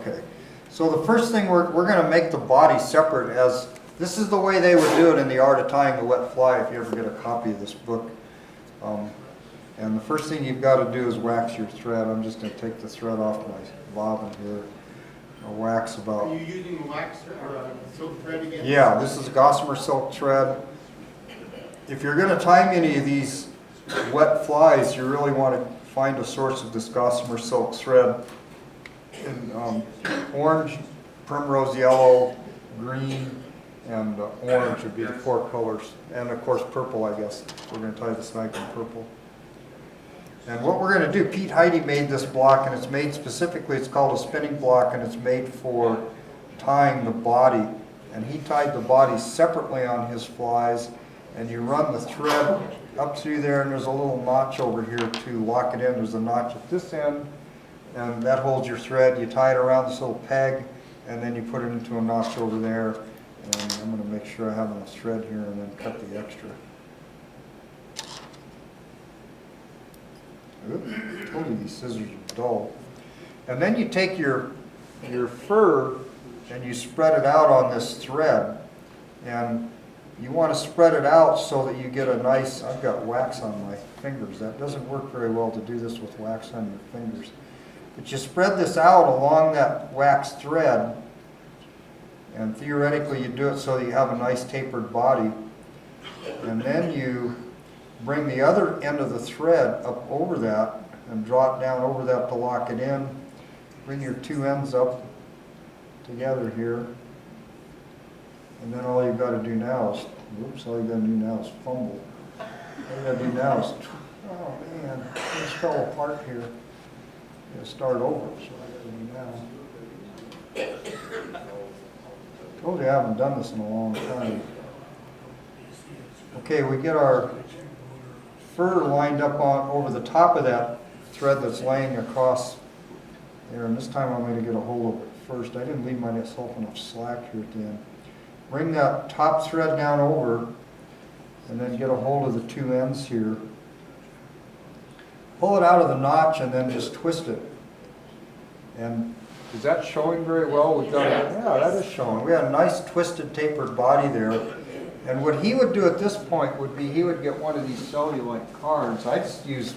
Okay. So the first thing, we're going to make the body separate, as this is the way they would do it in The Art of Tying the Wet Fly if you ever get a copy of this book. And the first thing you've got to do is wax your thread. I'm just going to take the thread off my bobbin here. I'll wax about... Are you using wax or silk thread again? Yeah, this is gossamer silk thread. If you're going to tie any of these wet flies, you really want to find a source of this gossamer silk thread in orange, primrose yellow, green, and orange would be the core colors. And of course purple, I guess. We're going to tie the snag in purple. And what we're going to do, Pete Heidi made this block, and it's made specifically, it's called a spinning block, and it's made for tying the body. And he tied the body separately on his flies, and you run the thread up through there, and there's a little notch over here to lock it in. There's a notch at this end, and that holds your thread. You tie it around this little peg, and then you put it into a notch over there. And I'm going to make sure I have enough thread here and then cut the extra. Oops, told you these scissors are dull. And then you take your fur and you spread it out on this thread. And you want to spread it out so that you get a nice, I've got wax on my fingers. That doesn't work very well to do this with wax on your fingers. But you spread this out along that wax thread, and theoretically you do it so that you have a nice tapered body. And then you bring the other end of the thread up over that and draw it down over that to lock it in. Bring your two ends up together here. And then all you've got to do now is, oops, all you've got to do now is fumble. All you've got to do now is, oh man, this fell apart here. I'm going to start over, so I got to do now. Told you I haven't done this in a long time. Okay, we get our fur lined up on over the top of that thread that's laying across there, and this time I'm going to get a hold of it first. I didn't leave myself enough slack here at the end. Bring that top thread down over, and then get a hold of the two ends here. Pull it out of the notch and then just twist it. And is that showing very well? We've got yeah, that is showing. We got a nice twisted tapered body there. And what he would do at this point would be he would get one of these Cellulite cards. I just used,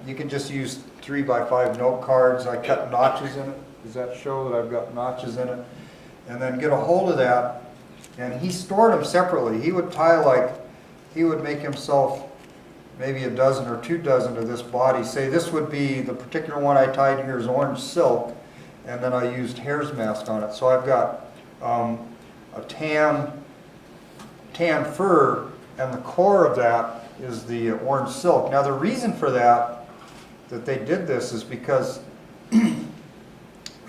you can just use 3x5 note cards. I cut notches in it. Does that show that I've got notches in it? And then get a hold of that. And he stored them separately. He would tie like, he would make himself maybe a dozen or 2 dozen of this body. Say this would be, the particular one I tied here is orange silk, and then I used hare's mask on it. So I've got a tan fur, and the core of that is the orange silk. Now the reason for that they did this is because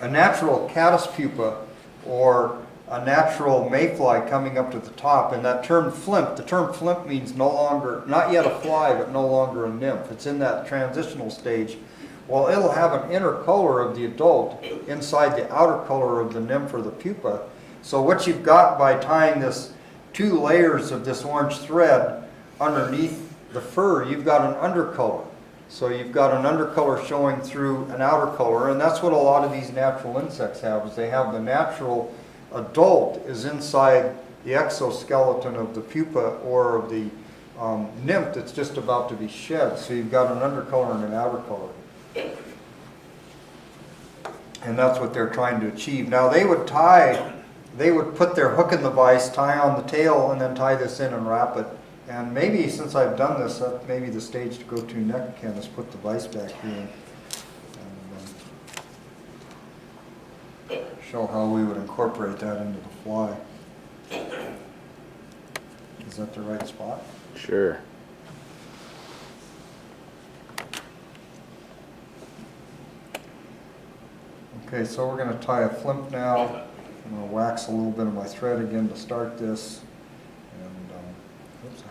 a natural caddis pupa or a natural mayfly coming up to the top, and that term flimp, the term flimp means no longer, not yet a fly, but no longer a nymph. It's in that transitional stage. Well, it'll have an inner color of the adult inside the outer color of the nymph or the pupa. So what you've got by tying this 2 layers of this orange thread underneath the fur, you've got an undercolor. So you've got an undercolor showing through an outer color, and that's what a lot of these natural insects have, is they have the natural adult is inside the exoskeleton of the pupa or of the nymph that's just about to be shed. So you've got an undercolor and an outer color. And that's what they're trying to achieve. Now they would put their hook in the vise, tie on the tail, and then tie this in and wrap it. And maybe since I've done this, maybe the stage to go to next, Ken, is put the vise back here and show how we would incorporate that into the fly. Is that the right spot? Sure. Okay, so we're going to tie a flimp now. I'm going to wax a little bit of my thread again to start this. And oops,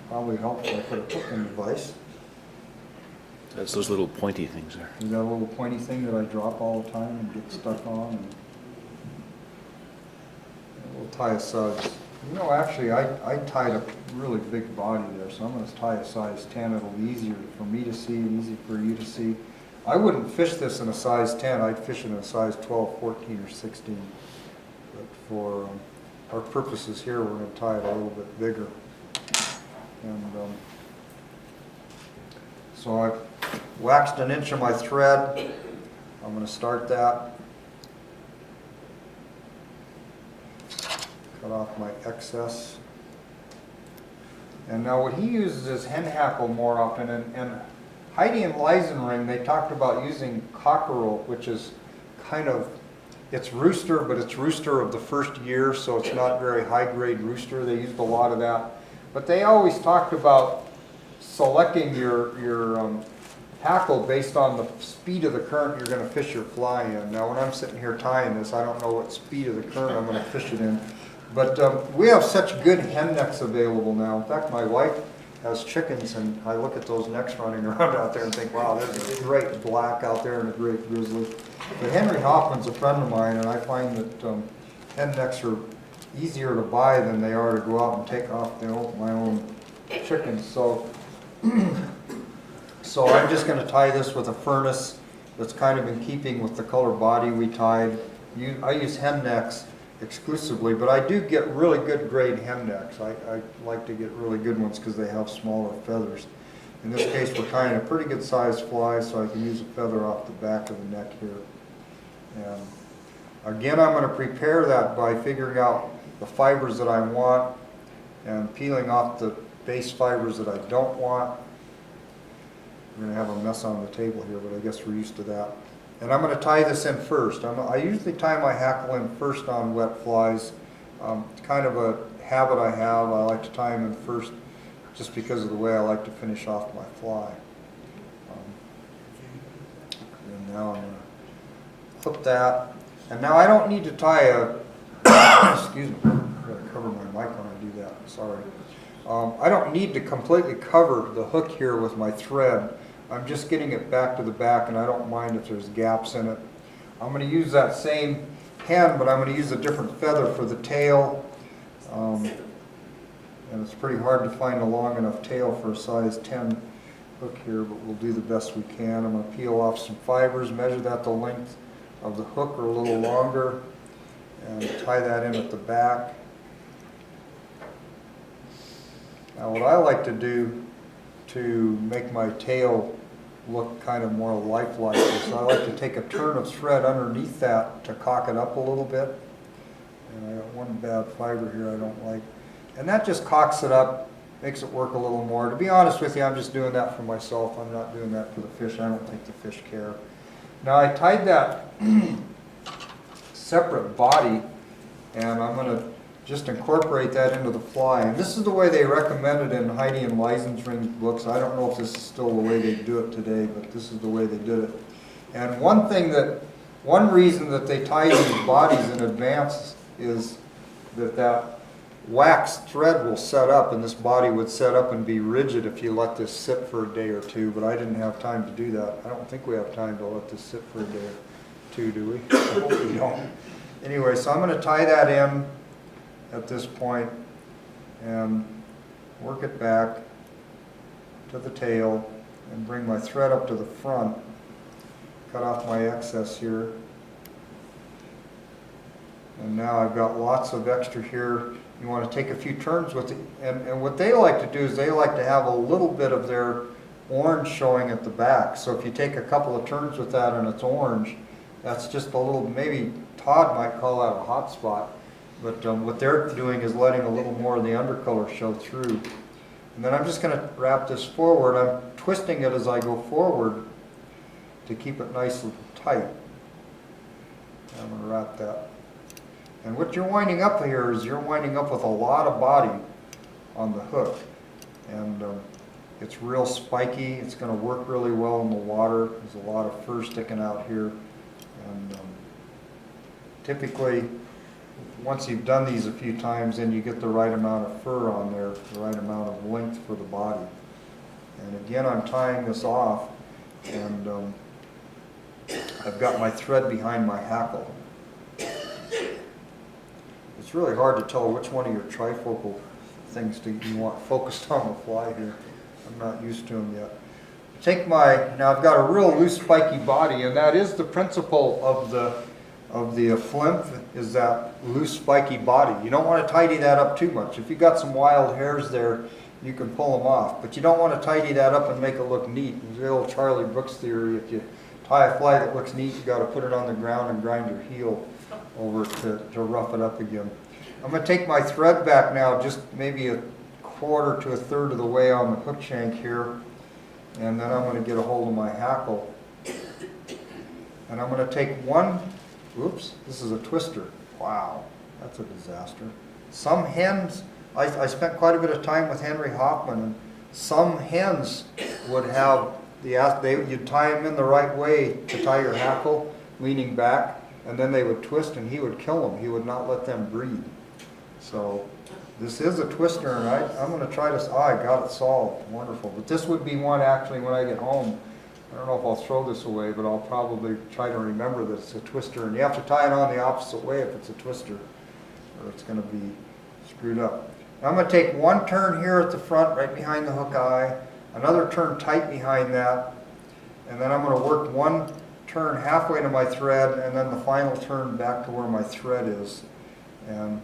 probably helped if I put a hook in the vise. That's those little pointy things there. Is that a little pointy thing that I drop all the time and get stuck on? And we'll tie a size. You know, actually, I tied a really big body there, so I'm going to tie a size 10. It'll be easier for me to see and easy for you to see. I wouldn't fish this in a size 10, I'd fish it in a size 12, 14, or 16. But for our purposes here, we're going to tie it a little bit bigger. And so I've waxed 1 inch of my thread. I'm going to start that. Cut off my excess. And now what he uses is hen hackle more often, and Heidi and Leisenring, they talked about using cockerel, which is kind of, it's rooster, but it's rooster of the first year, so it's not very high-grade rooster. They used a lot of that. But they always talked about selecting your hackle based on the speed of the current you're going to fish your fly in. Now when I'm sitting here tying this, I don't know what speed of the current I'm going to fish it in. But we have such good hen necks available now. In fact, my wife has chickens, and I look at those necks running around out there and think, wow, there's a great black out there and a great grizzly. But Henry Hoffman's a friend of mine, and I find that hen necks are easier to buy than they are to go out and take off my own chickens. So, so I'm just going to tie this with a furnace that's kind of in keeping with the color body we tied. I use hen necks exclusively, but I do get really good grade hen necks. I like to get really good ones because they have smaller feathers. In this case, we're tying a pretty good sized fly, so I can use a feather off the back of the neck here. And again, I'm going to prepare that by figuring out the fibers that I want and peeling off the base fibers that I don't want. We're going to have a mess on the table here, but I guess we're used to that. And I'm going to tie this in first. I usually tie my hackle in first on wet flies. It's kind of a habit I have. I like to tie them in first just because of the way I like to finish off my fly. And now I'm going to clip that. And now I don't need to tie a, excuse me, I've got to cover my mic when I do that, sorry. I don't need to completely cover the hook here with my thread. I'm just getting it back to the back, and I don't mind if there's gaps in it. I'm going to use that same hen, but I'm going to use a different feather for the tail. And it's pretty hard to find a long enough tail for a size 10 hook here, but we'll do the best we can. I'm going to peel off some fibers, measure that the length of the hook or a little longer, and tie that in at the back. Now what I like to do to make my tail look kind of more lifelike is I like to take a turn of thread underneath that to cock it up a little bit. And I got one bad fiber here I don't like. And that just cocks it up, makes it work a little more. To be honest with you, I'm just doing that for myself. I'm not doing that for the fish. I don't think the fish care. Now I tied that separate body, and I'm going to just incorporate that into the fly. And this is the way they recommend it in Heidi and Leisenring's books. I don't know if this is still the way they do it today, but this is the way they did it. And one reason that they tie these bodies in advance is that wax thread will set up, and this body would set up and be rigid if you let this sit for a day or two, but I didn't have time to do that. I don't think we have time to let this sit for a day or two, do we? I hope we don't. Anyway, so I'm going to tie that in at this point and work it back to the tail and bring my thread up to the front, cut off my excess here, and now I've got lots of extra here. You want to take a few turns with it, and what they like to do is they like to have a little bit of their orange showing at the back. So if you take a couple of turns with that and it's orange, that's just a little, maybe Todd might call that a hot spot. But what they're doing is letting a little more of the undercolor show through. And then I'm just going to wrap this forward. I'm twisting it as I go forward to keep it nice and tight. I'm going to wrap that. And what you're winding up here is you're winding up with a lot of body on the hook. And it's real spiky. It's going to work really well in the water. There's a lot of fur sticking out here. And typically, once you've done these a few times, then you get the right amount of fur on there, the right amount of length for the body. And again, I'm tying this off, and I've got my thread behind my hackle. It's really hard to tell which one of your trifocal things you want focused on the fly here. I'm not used to them yet. now I've got a real loose spiky body, and that is the principle of the flymph, is that loose spiky body. You don't want to tidy that up too much. If you've got some wild hairs there, you can pull them off, but you don't want to tidy that up and make it look neat. There's the old Charlie Brooks theory: if you tie a fly that looks neat, you got to put it on the ground and grind your heel over it to rough it up again. I'm going to take my thread back now, just maybe a quarter to a third of the way on the hook shank here, and then I'm going to get a hold of my hackle. And I'm going to take one, oops, this is a twister. Wow, that's a disaster. Some hens, I spent quite a bit of time with Henry Hoffman, and some hens would have you'd tie them in the right way to tie your hackle, leaning back, and then they would twist and he would kill them. He would not let them breed. So this is a twister, and I'm going to try this. Oh, I got it solved. Wonderful. But this would be one actually when I get home. I don't know if I'll throw this away, but I'll probably try to remember that it's a twister. And you have to tie it on the opposite way if it's a twister, or it's going to be screwed up. Now I'm going to take one turn here at the front, right behind the hook eye, another turn tight behind that, and then I'm going to work one turn halfway to my thread, and then the final turn back to where my thread is, and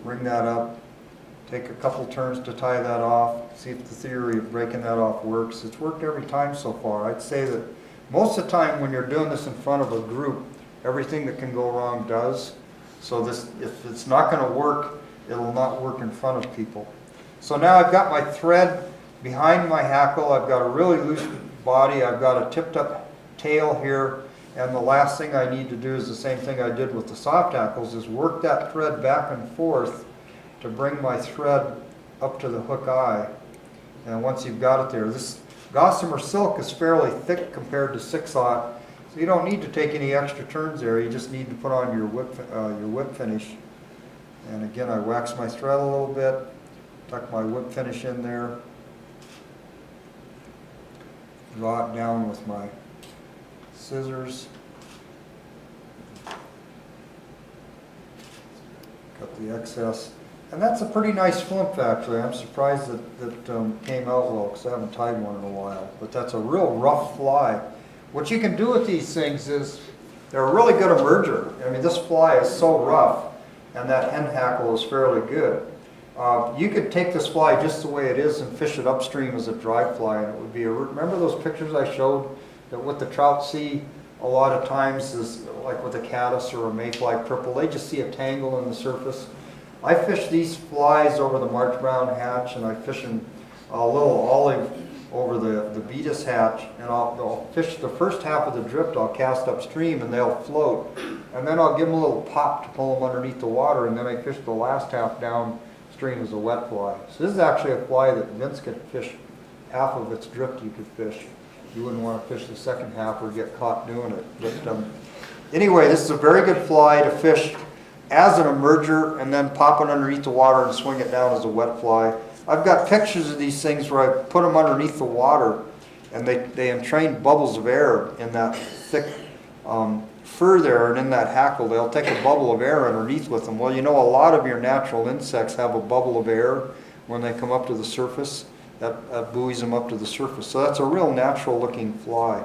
bring that up. Take a couple turns to tie that off, see if the theory of breaking that off works. It's worked every time so far. I'd say that most of the time when you're doing this in front of a group, everything that can go wrong does. So this, if it's not going to work, it'll not work in front of people. So now I've got my thread behind my hackle. I've got a really loose body. I've got a tipped up tail here. And the last thing I need to do is the same thing I did with the soft hackles, is work that thread back and forth to bring my thread up to the hook eye. And once you've got it there, this Gossamer silk is fairly thick compared to 6/0, so you don't need to take any extra turns there. You just need to put on your whip finish. And again, I wax my thread a little bit, tuck my whip finish in there, draw it down with my scissors, cut the excess. And that's a pretty nice flymph, actually. I'm surprised that came out well, because I haven't tied one in a while. But that's a real rough fly. What you can do with these things is, they're a really good emerger. I mean, this fly is so rough, and that hen hackle is fairly good. You could take this fly just the way it is and fish it upstream as a dry fly, and it would be remember those pictures I showed that what the trout see a lot of times is, like with a caddis or a mayfly purple, they just see a tangle in the surface. I fish these flies over the March Brown hatch, and I fish them a little olive over the Beatus hatch, and I'll fish the first half of the drift. I'll cast upstream and they'll float, and then I'll give them a little pop to pull them underneath the water, and then I fish the last half downstream as a wet fly. So this is actually a fly that Vince could fish half of its drift. You could fish. You wouldn't want to fish the second half or get caught doing it. But anyway, this is a very good fly to fish as an emerger, and then pop it underneath the water and swing it down as a wet fly. I've got pictures of these things where I put them underneath the water, and they entrain bubbles of air in that thick fur there, and in that hackle. They'll take a bubble of air underneath with them. Well, you know, a lot of your natural insects have a bubble of air when they come up to the surface. That buoys them up to the surface. So that's a real natural looking fly.